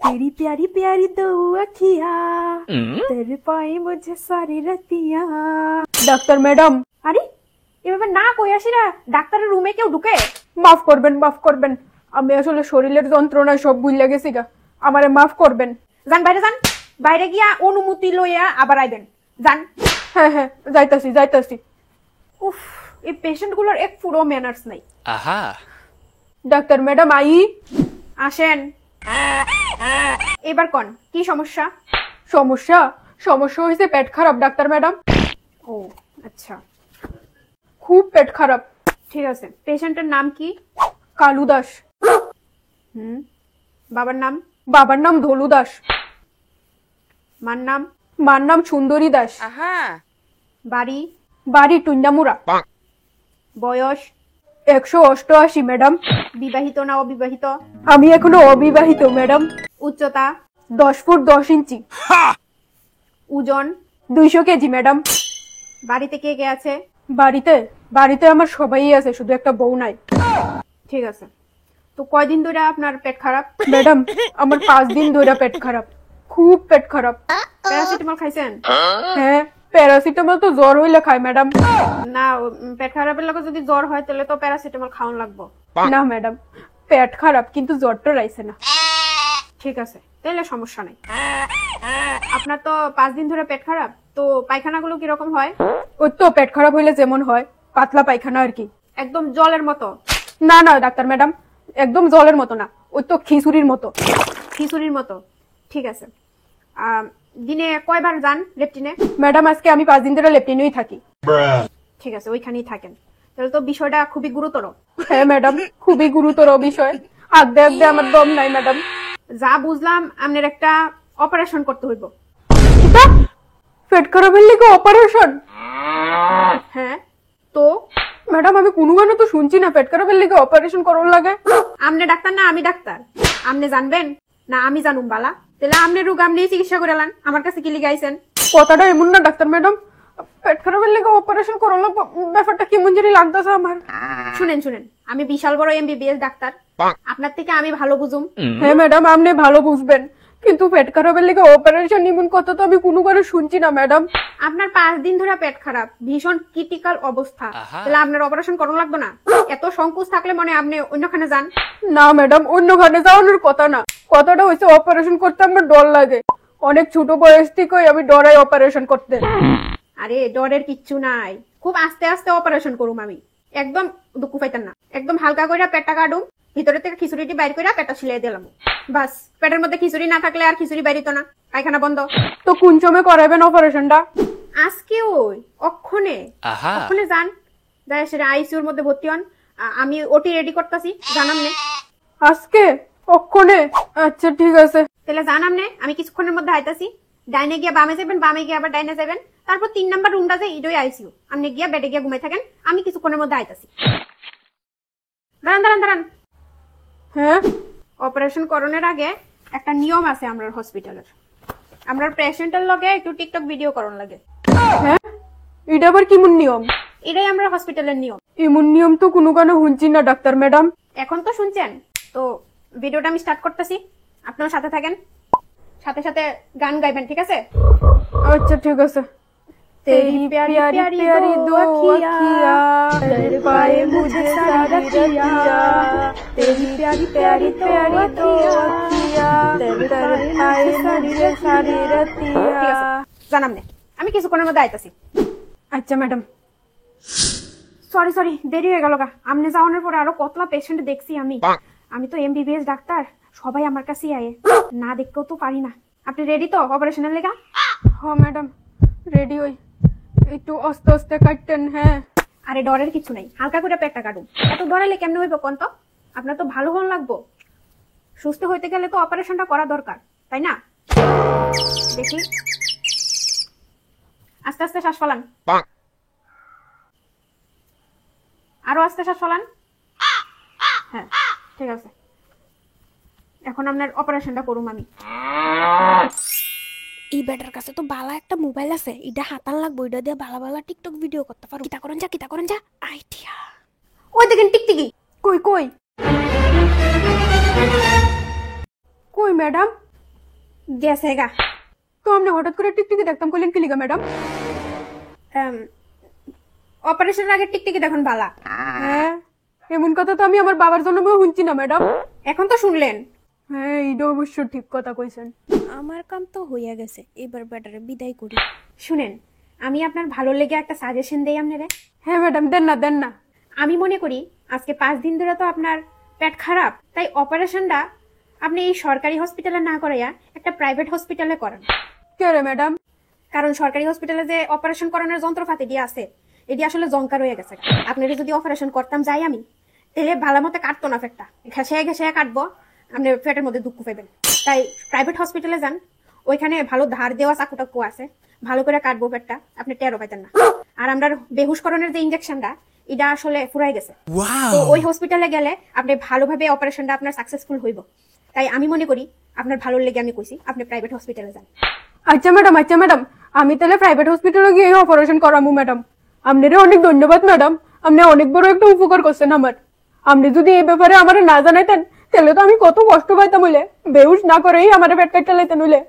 तेरी प्यारी प्यारी दो अखियां तेरे पाए मुझे सारी रतियां। ডাক্তার ম্যাডাম, আরে এভাবে না কই আসিরা, ডাক্তারের রুমে কেউ ঢুকে? মাফ করবেন, আমি আসলে শরীরের যন্ত্রণায় সব ভুলে গেছি গা, আমারে মাফ করবেন। যান বাইরে যান, বাইরে গিয়া অনুমতি লইয়া আবার আইবেন। যান। হ্যাঁ, যাইতাছি। উফ, এই পেশেন্ট গুলোর এক পুরো ম্যানার্স নাই। আহা, ডাক্তার ম্যাডাম আই আসেন। এবার কোন কি সমস্যা? সমস্যা হয়েছে পেট খারাপ ডাক্তার ম্যাডাম, ও আচ্ছা, খুব পেট খারাপ। ঠিক আছে। পেশেন্টের নাম কি? কালু দাস। বাবার নাম? বাবার নাম ধলু দাস। মার নাম সুন্দরী দাস। আহা, বাড়ি টুন্ডামুরা। বয়স? 188 ম্যাডাম। বিবাহিত না অবিবাহিত? আমি এখনো অবিবাহিত ম্যাডাম। উচ্চতা? 10 ফুট 10 ইঞ্চি। ওজন? 200 কেজি ম্যাডাম। বাড়িতে কে কে আছে? বাড়িতে আমার সবাই আছে, শুধু একটা বউ নাই। ঠিক আছে। তো কয়দিন ধরে আপনার পেট খারাপ? ম্যাডাম আমার 5 দিন ধরে পেট খারাপ, খুব পেট খারাপ। প্যারাসিটামল খাইছেন? হ্যাঁ, প্যারাসিটামল তো জ্বর হইলে খাই ম্যাডাম। না, পেট খারাপের লাগে যদি জ্বর হয় তাহলে তো প্যারাসিটামল খাওয়ান লাগবো। না ম্যাডাম, পেট খারাপ কিন্তু জ্বরটা রাইছে না। ঠিক আছে, তাহলে সমস্যা নাই। আপনার তো 5 দিন ধরে পেট খারাপ, তো পায়খানাগুলো কিরকম হয়? ওই তো পেট খারাপ হইলে যেমন হয়, পাতলা পায়খানা আর কি। একদম জলের মতো? না ডাক্তার ম্যাডাম, একদম জলের মতো না, ওই তো খিচুড়ির মতো। খিচুড়ির মতো? ঠিক আছে। দিনে কয়বার যান লেপটিনে? ম্যাডাম আজকে আমি 5 দিন ধরে লেপটিনেই থাকি। ঠিক আছে, ওইখানেই থাকেন। তাহলে তো বিষয়টা খুবই গুরুতর। হ্যাঁ ম্যাডাম, খুবই গুরুতর বিষয়। আদে আমার দম নাই ম্যাডাম। যা বুঝলাম আপনার একটা অপারেশন করতে হইব। পেট খারাপের লিগে অপারেশন? হ্যাঁ তো ম্যাডাম আমি কোনো গানে তো শুনছি না পেট খারাপের লিগে অপারেশন করন লাগে। আপনি ডাক্তার না আমি ডাক্তার? আপনি জানবেন না আমি জানুম বালা? তাহলে আপনি রোগ আপনি চিকিৎসা করে লান, আমার কাছে কি লিগে আইছেন? কথাটা এমন না ডাক্তার ম্যাডাম, পেট খারাপের লিগে অপারেশন করন লাগবে, ব্যাপারটা কেমন জানি লাগতেছে আমার। শুনেন, আমি বিশাল বড় MBBS ডাক্তার, আপনার থেকে আমি ভালো বুঝুম। হ্যাঁ ম্যাডাম, আপনি ভালো বুঝবেন, কিন্তু পেট খারাপের লিগে অপারেশন এমন কথা তো আমি কোনো করে শুনছি না ম্যাডাম। আপনার 5 দিন ধরে পেট খারাপ, ভীষণ ক্রিটিক্যাল অবস্থা, তাহলে আপনার অপারেশন করানো লাগবে না? এত সংকোচ থাকলে মনে আপনি অন্যখানে যান। না ম্যাডাম, অন্যখানে যাওয়ানোর কথা না, কথাটা হচ্ছে অপারেশন করতে আমার ডর লাগে। অনেক ছোট বয়স থেকে আমি ডরাই অপারেশন করতে। আরে ডরের কিচ্ছু নাই, খুব আস্তে আস্তে অপারেশন করুম আমি, একদম দুঃখ পাইতেন না। একদম হালকা করে পেটটা কাটুম, ভিতরে থেকে খিচুড়িটি বাইর করে পেটটা সিলাই দিলাম, বাস। পেটের মধ্যে খিচুড়ি না থাকলে আর খিচুড়ি বাইরিত না, পায়খানা বন্ধ। তো কোন সময় করাবেন অপারেশনটা? আজকে ওই অক্ষণে যান, যাই সেটা ICUর মধ্যে ভর্তি হন, আমি ওটি রেডি করতেছি, জানাম নে। আজকে অক্ষণে? আচ্ছা ঠিক আছে, তাহলে জানাম নে, আমি কিছুক্ষণের মধ্যে আইতাছি। ডাইনে গিয়া বামে যাবেন, বামে গিয়ে আবার ডাইনে যাবেন, তারপর 3 নাম্বার রুমটা যে ইডোই ICU, আপনি গিয়া বেডে গিয়া ঘুমাই থাকেন, আমি কিছুক্ষণের মধ্যে আইতাছি। দাঁড়ান। হ্যাঁ, অপারেশন করণের আগে একটা নিয়ম আছে আমরা হসপিটালের, আমরা পেশেন্টের লগে একটু টিকটক ভিডিও করণ লাগে। হ্যাঁ, এটা আবার কেমন নিয়ম? এটাই আমরা হসপিটালের নিয়ম। এমন নিয়ম তো কোনো গানে শুনছি না ডাক্তার ম্যাডাম। এখন তো শুনছেন, তো ভিডিওটা আমি স্টার্ট করতেছি, আপনার সাথে থাকেন, সাথে সাথে গান গাইবেন, ঠিক আছে? আচ্ছা ঠিক আছে। तेरी प्यारी प्यारी दो अखियां तेरे पाए मुझे सारी रतियां, तेरी प्यारी प्यारी दो अखियां तेरे पाए मुझे सारी रतियां। জানাম নে, আমি কিছুক্ষণের মধ্যে আইতাছি। আচ্ছা ম্যাডাম। সরি দেরি হয়ে গেল গা, আমনে যাওয়ানোর পরে আরো কতলা পেশেন্ট দেখছি আমি তো MBBS ডাক্তার, সবাই আমার কাছেই আয়ে, না দেখতেও তো পারি না। আপনি রেডি তো অপারেশনের লেগা? হ্যাঁ ম্যাডাম রেডি হই, একটু আস্তে আস্তে কাটতেন। হ্যাঁ, আরে ডরের কিছু নাই, হালকা করে পেটটা কাটুন। এত ডরাইলে কেমনে হইব কোন তো? আপনার তো ভালো হন লাগবো, সুস্থ হইতে গেলে তো অপারেশনটা করা দরকার, তাই না? দেখি, আস্তে আস্তে শ্বাস ফেলান, আরো আস্তে শ্বাস ফেলান। হ্যাঁ ঠিক আছে, এখন আপনার অপারেশনটা করুম আমি। এই বেটার কাছে তো বালা একটা মোবাইল আছে, এটা হাতান লাগবো, এটা দিয়ে বালা টিকটক ভিডিও করতে পারো। কিতা করেন যা আইডিয়া। ওই দেখেন টিকটিকি। কই ম্যাডাম? গেছে গা। তো আপনি হঠাৎ করে টিকটিকি দেখতাম করলেন কি লিগা ম্যাডাম? অপারেশনের আগে টিকটিকি দেখুন বালা। হ্যাঁ, এমন কথা তো আমি আমার বাবার জন্য শুনছি না ম্যাডাম। এখন তো শুনলেন। হ্যাঁ, এইটা অবশ্য ঠিক কথা কইছেন। আমার কাম তো হইয়া গেছে, এবার ব্যাটারে বিদায় করি। শুনেন, আমি আপনার ভালো লেগে একটা সাজেশন দেই আপনারে। হ্যাঁ ম্যাডাম, দেন না দেন না। আমি মনে করি আজকে 5 দিন ধরে তো আপনার পেট খারাপ, তাই অপারেশনটা আপনি এই সরকারি হসপিটালে না করাইয়া একটা প্রাইভেট হসপিটালে করান। কে রে ম্যাডাম? কারণ সরকারি হসপিটালে যে অপারেশন করানোর যন্ত্রপাতি দিয়ে আছে, এটি আসলে জঙ্কার হয়ে গেছে। আপনার যদি অপারেশন করতাম যাই আমি, তাহলে ভালো মতো কাটতো না পেটটা, ঘেঁষে ঘেঁষে কাটবো, আপনি পেটের মধ্যে দুঃখ পাইবেন। তাই প্রাইভেট হসপিটালে যান, ওইখানে ভালো ধার দেওয়া চাকু টাকু আছে, ভালো করে কাটবো পেটটা, আপনি টেরও পাইতেন না। আর আমরা বেহুশকরণের যে ইনজেকশনটা, এটা আসলে ফুরাই গেছে। তো ওই হসপিটালে গেলে আপনি ভালোভাবে অপারেশনটা আপনার সাকসেসফুল হইব। তাই আমি মনে করি আপনার ভালো লেগে আমি কইছি আপনি প্রাইভেট হসপিটালে যান। আচ্ছা ম্যাডাম, আমি তাহলে প্রাইভেট হসপিটালে গিয়ে অপারেশন করামু ম্যাডাম। আপনারে অনেক ধন্যবাদ ম্যাডাম, আপনি অনেক বড় একটা উপকার করছেন আমার। আপনি যদি এই ব্যাপারে আমার না জানাইতেন, তাহলে তো আমি কত কষ্ট পাইতাম হইলে, বেহুশ না করেই আমার পেট কাটতে লাইতেন হইলে।